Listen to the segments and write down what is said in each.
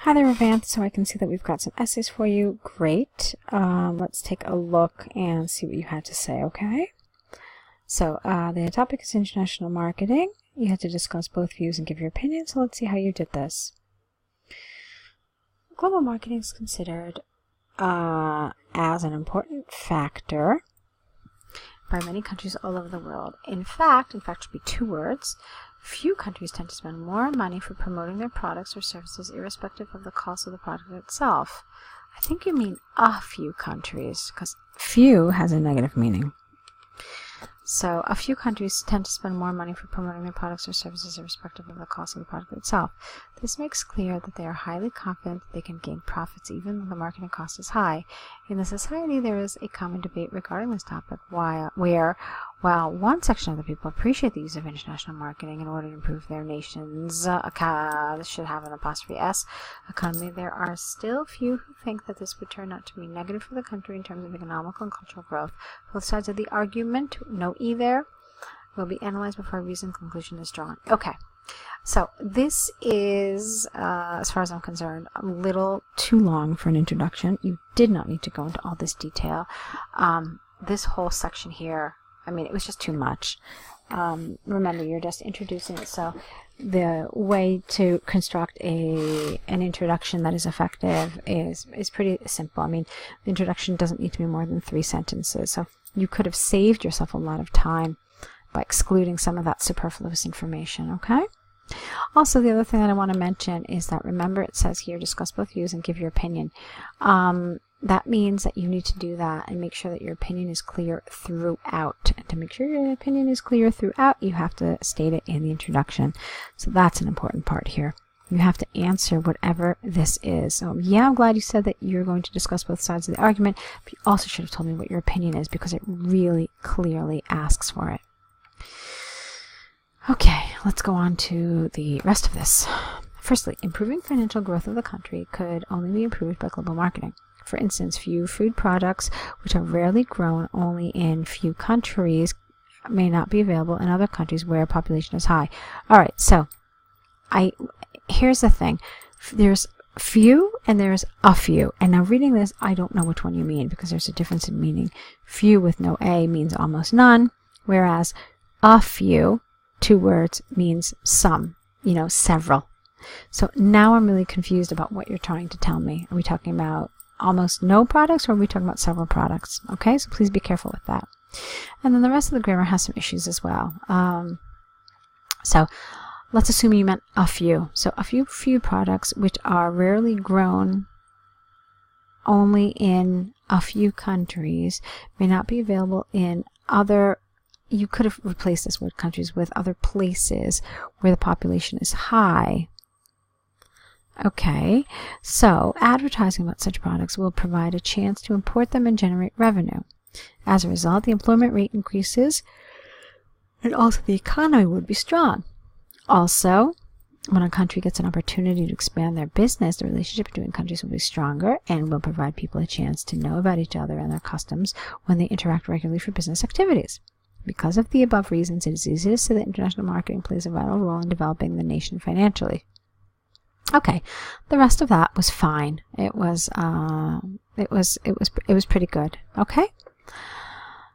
Hi there, Revanth. So I can see that we've got some essays for you. Great. Let's take a look and see what you had to say, okay? So the topic is international marketing. You had to discuss both views and give your opinion, so let's see how you did this. Global marketing is considered as an important factor by many countries all over the world. In fact should be two words. Few countries tend to spend more money for promoting their products or services irrespective of the cost of the product itself. I think you mean a few countries, because few has a negative meaning. So a few countries tend to spend more money for promoting their products or services irrespective of the cost of the product itself. This makes clear that they are highly confident that they can gain profits even though the marketing cost is high. In the society, there is a common debate regarding this topic while one section of the people appreciate the use of international marketing in order to improve their nation's this should have an apostrophe S economy, there are still few who think that this would turn out to be negative for the country in terms of economic and cultural growth. Both sides of the argument, no E there, will be analyzed before a reasoned conclusion is drawn. Okay, so this is, as far as I'm concerned, a little too long for an introduction. You did not need to go into all this detail. This whole section here, I mean, it was just too much. Remember, you're just introducing it, so the way to construct an introduction that is effective is pretty simple. I mean, the introduction doesn't need to be more than 3 sentences, so you could have saved yourself a lot of time by excluding some of that superfluous information, okay? Also, the other thing that I want to mention is that, remember, it says here, discuss both views and give your opinion. That means that you need to do that and make sure that your opinion is clear throughout. And to make sure your opinion is clear throughout, you have to state it in the introduction. So that's an important part here. You have to answer whatever this is. So yeah, I'm glad you said that you're going to discuss both sides of the argument, but you also should have told me what your opinion is, because it really clearly asks for it. Okay, let's go on to the rest of this. Firstly, improving financial growth of the country could only be improved by global marketing. For instance, few food products, which are rarely grown only in few countries, may not be available in other countries where population is high. All right, so here's the thing. There's few and there's a few. And now reading this, I don't know which one you mean, because there's a difference in meaning. Few with no A means almost none, whereas a few, 2 words, means some, several. So now I'm really confused about what you're trying to tell me. Are we talking about almost no products, or are we talking about several products? Okay, so please be careful with that. And then the rest of the grammar has some issues as well. So let's assume you meant a few. So a few products which are rarely grown only in a few countries may not be available in other. You could have replaced this word countries with other places where the population is high. Okay, so advertising about such products will provide a chance to import them and generate revenue. As a result, the employment rate increases, and also the economy would be strong. Also, when a country gets an opportunity to expand their business, the relationship between countries will be stronger and will provide people a chance to know about each other and their customs when they interact regularly for business activities. Because of the above reasons, it is easy to say that international marketing plays a vital role in developing the nation financially. Okay, the rest of that was fine. It was pretty good. Okay.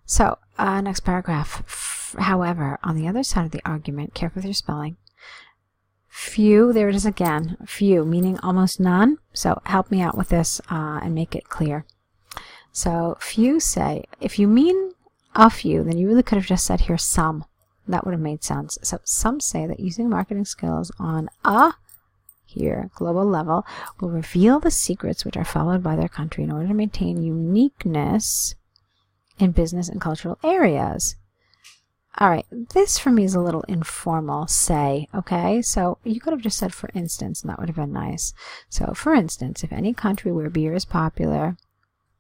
So next paragraph. However, on the other side of the argument, careful with your spelling. Few, there it is again. Few, meaning almost none. So help me out with this and make it clear. So few say, if you mean a few, then you really could have just said here some. That would have made sense. So some say that using marketing skills on a global level will reveal the secrets which are followed by their country in order to maintain uniqueness in business and cultural areas. All right, this for me is a little informal, say, okay? So you could have just said, for instance, and that would have been nice. So, for instance, if any country where beer is popular,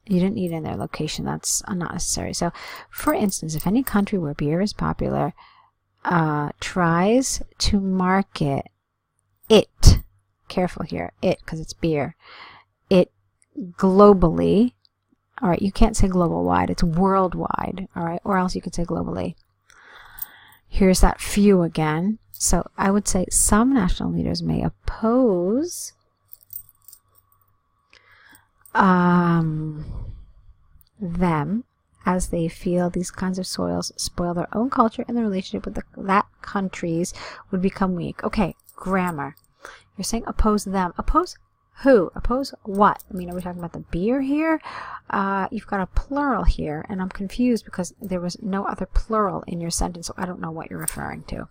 you didn't need in their location, that's not necessary. So, for instance, if any country where beer is popular tries to market it, careful here, it, because it's beer, it globally, all right, you can't say global wide, it's worldwide, all right, or else you could say globally. Here's that few again. So I would say some national leaders may oppose them, as they feel these kinds of soils spoil their own culture and the relationship with that countries would become weak. Okay, grammar. You're saying oppose them. Oppose who? Oppose what? I mean, are we talking about the beer here? You've got a plural here, and I'm confused because there was no other plural in your sentence, so I don't know what you're referring to.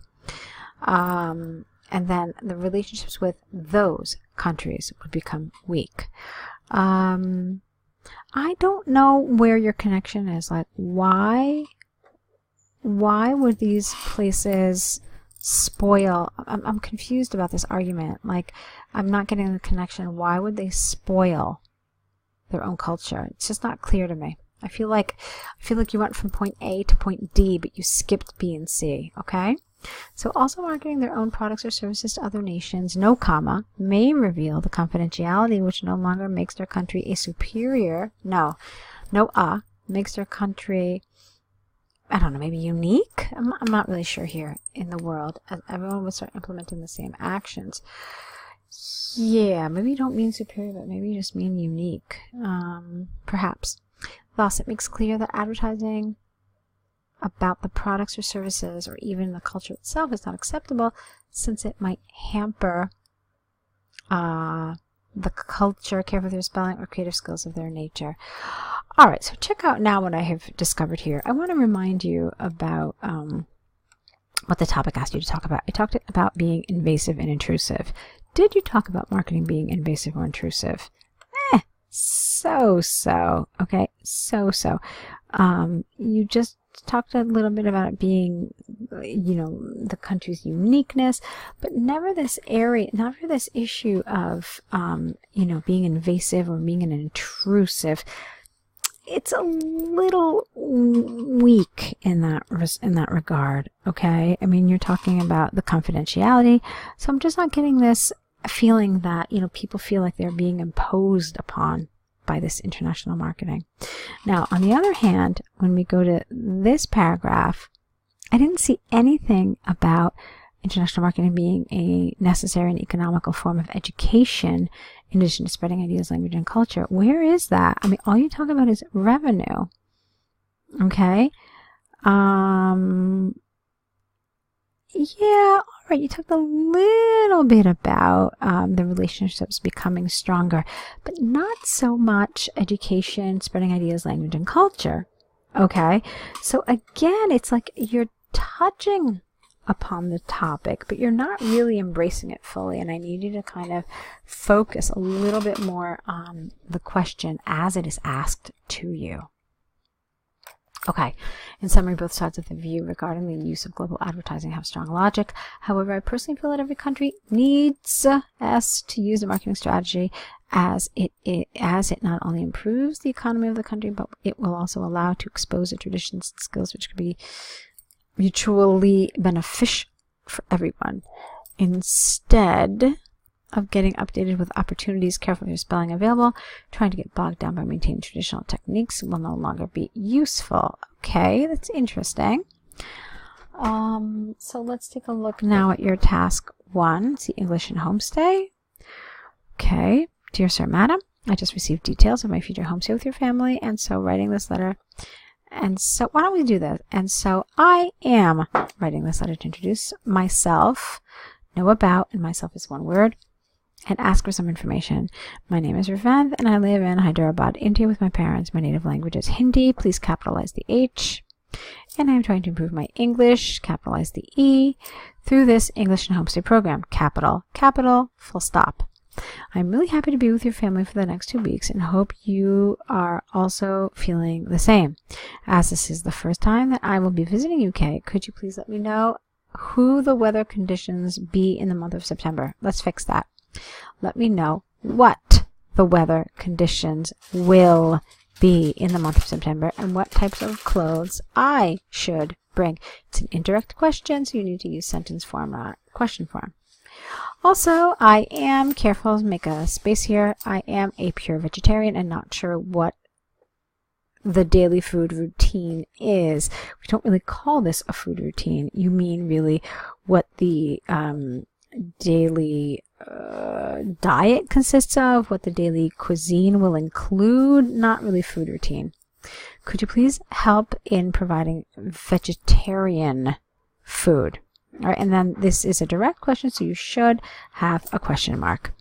And then the relationships with those countries would become weak. I don't know where your connection is. Like, why would these places spoil? I'm confused about this argument. Like, I'm not getting the connection. Why would they spoil their own culture? It's just not clear to me. I feel like you went from point A to point D, but you skipped B and C. Okay. So also marketing their own products or services to other nations, no comma, may reveal the confidentiality which no longer makes their country a superior, makes their country, I don't know, maybe unique? I'm not really sure here in the world. Everyone would start implementing the same actions. Yeah, maybe you don't mean superior, but maybe you just mean unique. Perhaps. Thus, it makes clear that advertising about the products or services or even the culture itself is not acceptable, since it might hamper the culture, care for their spelling, or creative skills of their nature. All right, so check out now what I have discovered here. I want to remind you about what the topic asked you to talk about. I talked about being invasive and intrusive. Did you talk about marketing being invasive or intrusive? So-so, okay, so-so. You just talked a little bit about it being, the country's uniqueness, but never this issue of, being invasive or being an intrusive. It's a little weak in that regard, okay? I mean, you're talking about the confidentiality, so I'm just not getting this feeling that, people feel like they're being imposed upon by this international marketing. Now, on the other hand, when we go to this paragraph, I didn't see anything about international marketing being a necessary and economical form of education in addition to spreading ideas, language, and culture. Where is that? I mean, all you talk about is revenue. Okay? Yeah, all right, you talked a little bit about the relationships becoming stronger, but not so much education, spreading ideas, language, and culture. Okay? So again, it's like you're touching upon the topic, but you're not really embracing it fully, and I need you to kind of focus a little bit more on the question as it is asked to you. Okay, in summary, both sides of the view regarding the use of global advertising have strong logic. However, I personally feel that every country needs us to use a marketing strategy as it not only improves the economy of the country, but it will also allow to expose the traditions and skills which could be mutually beneficial for everyone. Instead of getting updated with opportunities, careful with your spelling available, trying to get bogged down by maintaining traditional techniques will no longer be useful. Okay, that's interesting. So let's take a look now at your task 1. See English and homestay. Okay, dear sir, madam, I just received details of my future homestay with your family, and so writing this letter. And so why don't we do this? And so I am writing this letter to introduce myself, know about, and myself is one word, and ask for some information. My name is Revanth, and I live in Hyderabad, India with my parents. My native language is Hindi. Please capitalize the H. And I am trying to improve my English, capitalize the E, through this English and Homestay program. Capital, capital, full stop. I'm really happy to be with your family for the next 2 weeks and hope you are also feeling the same. As this is the first time that I will be visiting UK, could you please let me know who the weather conditions be in the month of September? Let's fix that. Let me know what the weather conditions will be in the month of September and what types of clothes I should bring. It's an indirect question, so you need to use sentence form, not question form. Also, I am, careful, make a space here, I am a pure vegetarian and not sure what the daily food routine is. We don't really call this a food routine. You mean really what the daily diet consists of, what the daily cuisine will include, not really food routine. Could you please help in providing vegetarian food? All right, and then this is a direct question, so you should have a question mark.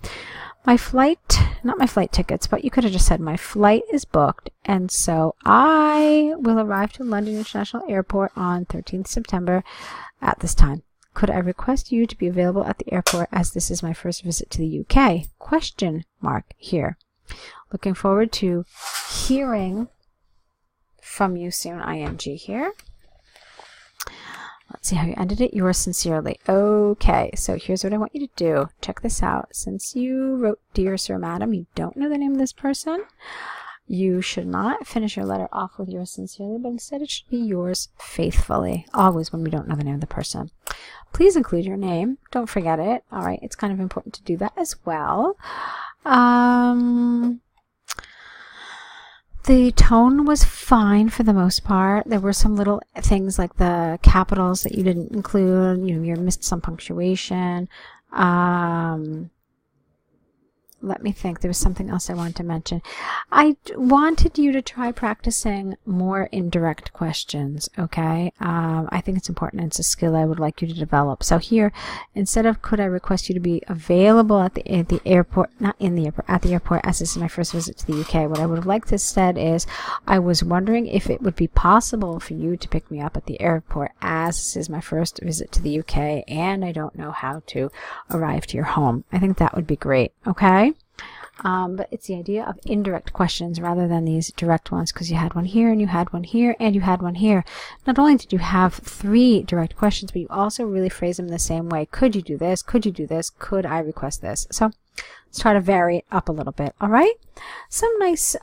My flight, not my flight tickets, but you could have just said my flight is booked, and so I will arrive to London International Airport on 13th September at this time. Could I request you to be available at the airport as this is my first visit to the UK? Question mark here. Looking forward to hearing from you soon, ing here. Let's see how you ended it. Yours sincerely. Okay, so here's what I want you to do. Check this out. Since you wrote Dear Sir, Madam, you don't know the name of this person. You should not finish your letter off with yours sincerely, but instead it should be yours faithfully. Always when we don't know the name of the person. Please include your name. Don't forget it. All right, it's kind of important to do that as well. The tone was fine for the most part. There were some little things like the capitals that you didn't include. You missed some punctuation. Let me think. There was something else I wanted to mention. I wanted you to try practicing more indirect questions, okay? I think it's important. It's a skill I would like you to develop. So here, instead of could I request you to be available at the airport, not in the airport, at the airport as this is my first visit to the UK, what I would have liked to have said is, I was wondering if it would be possible for you to pick me up at the airport as this is my first visit to the UK and I don't know how to arrive to your home. I think that would be great, okay? But it's the idea of indirect questions rather than these direct ones, because you had one here and you had one here and you had one here. Not only did you have 3 direct questions, but you also really phrase them the same way. Could you do this? Could you do this? Could I request this? So let's try to vary it up a little bit. All right. Some nice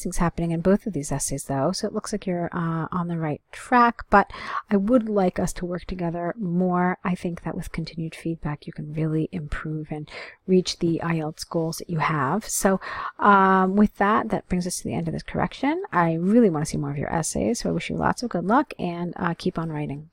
things happening in both of these essays, though, so it looks like you're on the right track, but I would like us to work together more. I think that with continued feedback, you can really improve and reach the IELTS goals that you have. So with that brings us to the end of this correction. I really want to see more of your essays, so I wish you lots of good luck and keep on writing.